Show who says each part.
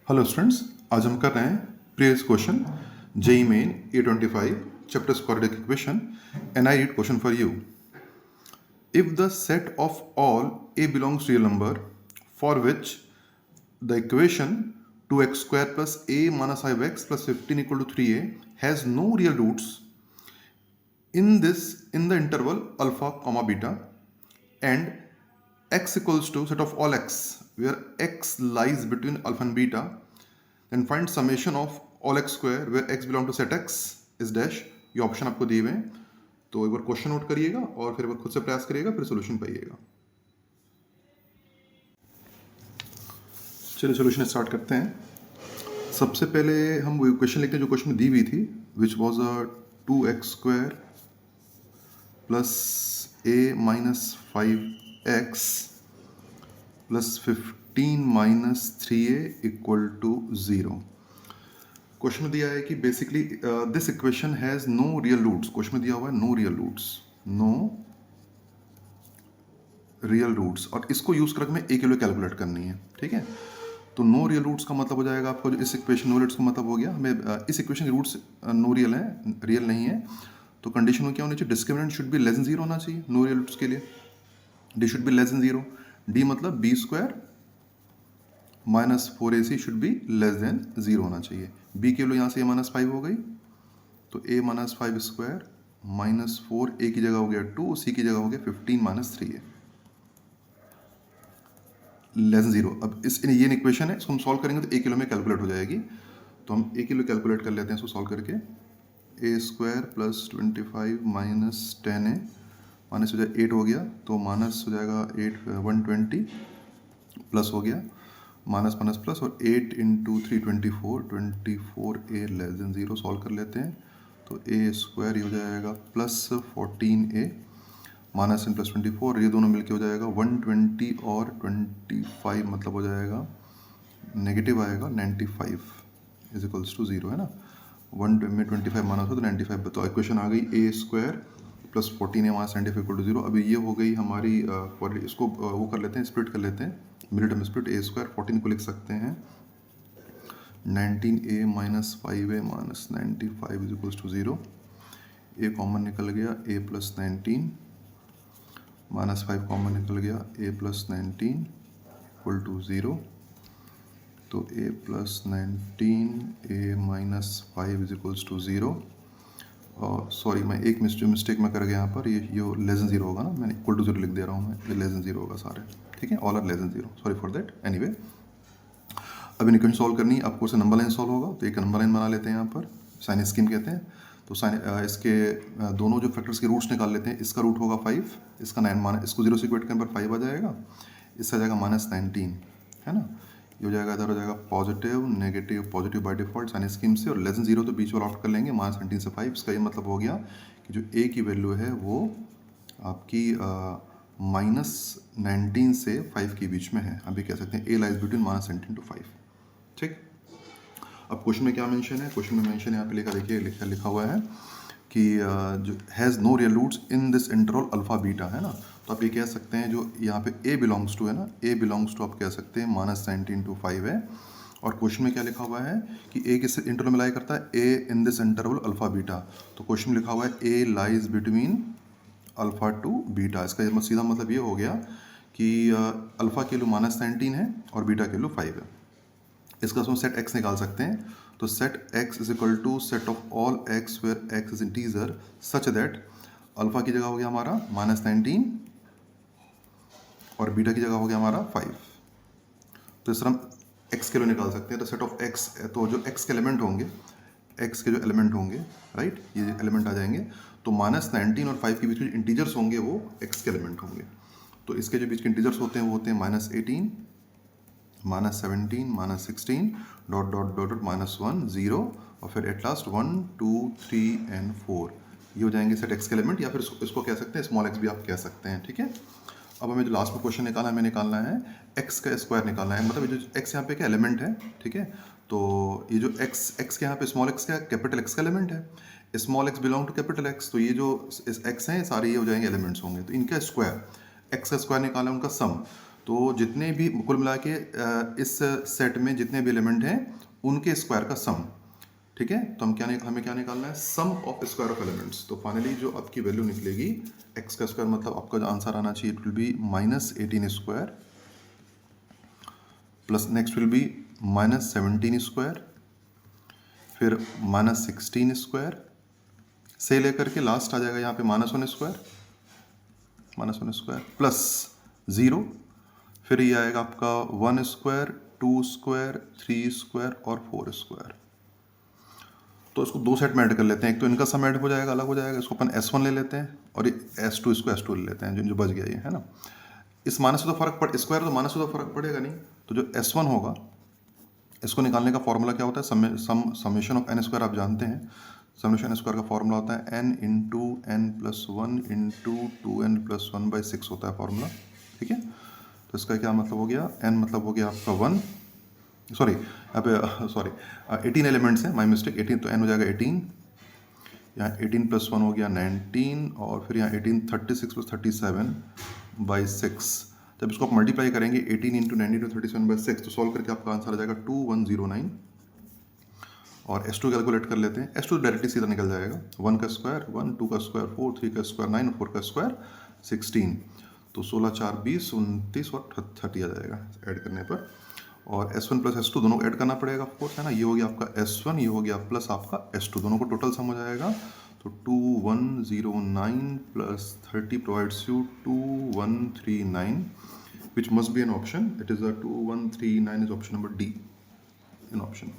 Speaker 1: Hello students, आज हम कर रहे हैं previous question JEE Main A25 chapter quadratic equation and I read question for you. If the set of all a belongs to real number for which the equation 2x square plus a minus 5x plus 15 equal to 3a has no real roots in the interval alpha comma beta and x equals to set of all x where x lies between alpha and beta, then find summation of all x square where x belong to set x is dash. ये option आपको दिए हुए हैं, तो एक बार question note करिएगा और फिर एक बार खुद से प्रयास करिएगा, फिर सोल्यूशन पाइएगा. चलिए सोल्यूशन स्टार्ट करते हैं. सबसे पहले हम वो क्वेश्चन लिखते हैं जो क्वेश्चन में दी हुई थी, which was a 2x square plus a minus 5x plus 15 minus 3a equal to 0. Question में दिया है कि basically this equation has no real roots. Question में दिया हुआ है no real roots, no real roots, और इसको यूज करके हमें ए की वैल्यू कैलकुलेट करनी है. ठीक है, तो नो रियल रूट्स का मतलब हो जाएगा आपको, जो इस इक्वेशन नो रियल्स का मतलब हो गया हमें इस इक्वेशन के रूट्स नो रियल है, रियल नहीं है. तो कंडीशन में क्या होनी चाहिए, discriminant should be less than 0 होना चाहिए नो रियल रूट्स के लिए. D should be less than 0. D मतलब B square minus 4ac should be less than 0 होना चाहिए. बी के वैल्यू यहाँ से माइनस 5 हो गई, तो a minus 5 square minus 4, a की जगह हो गया 2, c की जगह हो गया 15 माइनस 3a लेस 0. अब ये इक्वेशन है, इसको हम सॉल्व करेंगे तो a किलो में कैलकुलेट हो जाएगी. तो हम a किलो कैलकुलेट कर लेते हैं इसको सॉल्व करके. a square plus 25 minus 10a minus हो जाए 8 हो गया, तो माइनस हो जाएगा 120 प्लस हो गया माइनस माइनस प्लस, और 8 into 3 24a less than 0 solve कर लेते हैं. तो a स्क्वायर ये हो जाएगा plus 14a minus in plus 24, ये दोनों मिलके हो जाएगा 120 और 25 मतलब हो जाएगा नेगेटिव आएगा 95 इज इक्वल्स टू 0 है ना. 1 में 25 माइनस हो तो 95. तो इक्वेशन आ गई a square plus 14a minus 95 equal to 0. अभी ये हो गई हमारी इसको वो कर लेते हैं, स्प्लिट कर लेते हैं, middle term split. a square 14 को लिख सकते हैं 19a minus 5a minus 95 is equals to 0. a common निकल गया, a प्लस 19 माइनस 5 कॉमन निकल गया, a प्लस 19 इक्वल टू 0. तो a plus 19 a minus 5 is equals to 0. और सॉरी, मैं एक मिस्टेक में कर गया यहाँ पर, ये लेस देन 0 होगा ना, मैंने इक्वल टू 0 लिख दे रहा हूँ मैं, ये लेस देन 0 होगा सारे. ठीक है, all are less than 0, sorry for that. Anyway, अब इन इक्वेशन सॉल्व करनी है आपको, से नंबर लाइन सॉल्व होगा. तो एक नंबर लाइन बना लेते हैं यहाँ पर, साइन स्कीम कहते हैं. तो साइन इसके दोनों जो फैक्टर्स के रूट्स निकाल लेते हैं. इसका रूट होगा 5, इसका 9 माना, इसको 0 से इक्वेट करने पर 5 आ जाएगा, इससे आ जाएगा माइनस 19 है ना. ये हो जाएगा, इधर हो जाएगा positive negative, positive by default sign scheme से, और लेस देन 0 तो बीच वाला आउट कर लेंगे माइनस 19 से 5. इसका ये मतलब हो गया कि जो a की वैल्यू है वो आपकी माइनस 19 से 5 के बीच में है. अभी कह सकते हैं a lies between minus 19 to 5. ठीक. अब क्वेश्चन में क्या मेंशन है, क्वेश्चन में मेंशन यहाँ पे लिखा, देखिए लिखा हुआ है कि जो has no real roots in this interval alpha beta है ना. तो आप ये कह सकते हैं जो यहाँ पे a बिलोंग्स टू है ना, a बिलोंग्स टू आप कह सकते हैं माइनस 19 टू 5 है. और क्वेश्चन में क्या लिखा हुआ है कि a किस इंटरवल में लाई करता है, a in this interval alpha beta. तो क्वेश्चन में लिखा हुआ है a lies between alpha two beta. इसका सीधा मतलब ये हो गया कि अल्फा की वैल्यू माइनस 19 है और बीटा की वैल्यू 5 है. इसका हम सेट x निकाल सकते हैं. तो set x is equal to set of all x where x is integer such that alpha की जगह हो गया हमारा माइनस 19 और बीटा की जगह हो गया हमारा 5. तो इस तरह हम x के लिए निकाल सकते हैं. तो सेट ऑफ x, तो जो x के एलिमेंट होंगे, x के जो एलिमेंट होंगे, राइट, ये एलिमेंट आ जाएंगे. तो माइनस 19 और 5 के बीच में इंटीजर्स होंगे वो x के एलिमेंट होंगे. तो इसके जो बीच के इंटीजर्स होते हैं वो होते हैं minus 18 minus 17 minus 16 dot dot dot dot minus 1 0 और फिर एट लास्ट 1 2 3 एंड 4. ये हो जाएंगे सेट x के एलिमेंट, या फिर इसको कह सकते हैं स्मॉल x भी आप कह सकते हैं. ठीक है. अब हमें जो लास्ट में क्वेश्चन निकालना है, हमें निकालना है x का स्क्वायर निकालना है. मतलब ये जो x यहाँ पे क्या एलिमेंट है. ठीक है, तो ये जो x के यहाँ पे स्मॉल x क्या कैपिटल x का एलिमेंट है. Small x belong to capital x. तो ये जो x हैं सारे ये हो जाएंगे एलिमेंट्स होंगे. तो इनका स्क्वायर, x का स्क्वायर निकालना है, उनका सम. तो जितने भी कुल मिला के इस सेट में जितने भी एलिमेंट हैं उनके स्क्वायर का सम, ठीक है। तो हमें क्या निकालना है, सम ऑफ स्क्वायर ऑफ एलिमेंट्स। तो फाइनली जो आपकी वैल्यू निकलेगी एक्स का स्क्वायर, मतलब आपका जो आंसर आना चाहिए it will be -18 square, plus next will be -17 square, फिर -16 स्क्वायर से लेकर के लास्ट आ जाएगा यहाँ पे -1 स्क्वायर, प्लस 0, फिर ये आएगा आपका 1 स्क्वायर, 2 स्क्वायर, 3 स्क्वायर और 4 स्क्वायर। तो इसको दो सेट में ऐड कर लेते हैं, एक तो इनका सम ऐड हो जाएगा, अलग हो जाएगा, इसको अपन S1 ले लेते हैं और ये S2 इसको S2 ले लेते हैं, जो बच गया ये, है ना। इस माइनस से तो फर्क पड़, स्क्वायर तो माइनस से तो फर्क पड़ेगा नहीं, तो जो S1 होगा इसको निकालने का फॉर्मूला क्या होता है, समेशन ऑफ n स्क्वायर आप जानते हैं। समेशन n स्क्वायर का फॉर्मूला होता है n into n plus 1 into 2n plus 1/6 होता है फॉर्मूला, ठीक है। तो इसका क्या मतलब हो गया, n मतलब हो गया आपका 1, सॉरी यहाँ पे सॉरी 18 एलिमेंट्स हैं, माई मिस्टेक, 18, तो n हो जाएगा 18, यहाँ 18 प्लस 1 हो गया 19, और फिर यहाँ 18 36 प्लस 37/6। जब इसको आप मल्टीप्लाई करेंगे 18 इंटू 19 टू 37/6, तो सॉल्व करके आपका आंसर आ जाएगा 2109। और S2 कैलकुलेट कर लेते हैं, S2 डायरेक्टली सीधा निकल जाएगा, 1 का स्क्वायर 1, 2 का स्क्वायर 4, 3 का स्क्वायर 9, 4 का स्क्वायर 16, तो 16 4 20 29 और 30 आ जाएगा ऐड करने पर। और S1 प्लस S2 दोनों को ऐड करना पड़ेगा ऑफकोर्स, है ना। ये हो गया आपका S1, ये हो गया प्लस आपका S2, दोनों को टोटल सम हो जाएगा। तो 2109 plus 30 provides you 2139, which must be an option. It is a 2139 is option number D in option.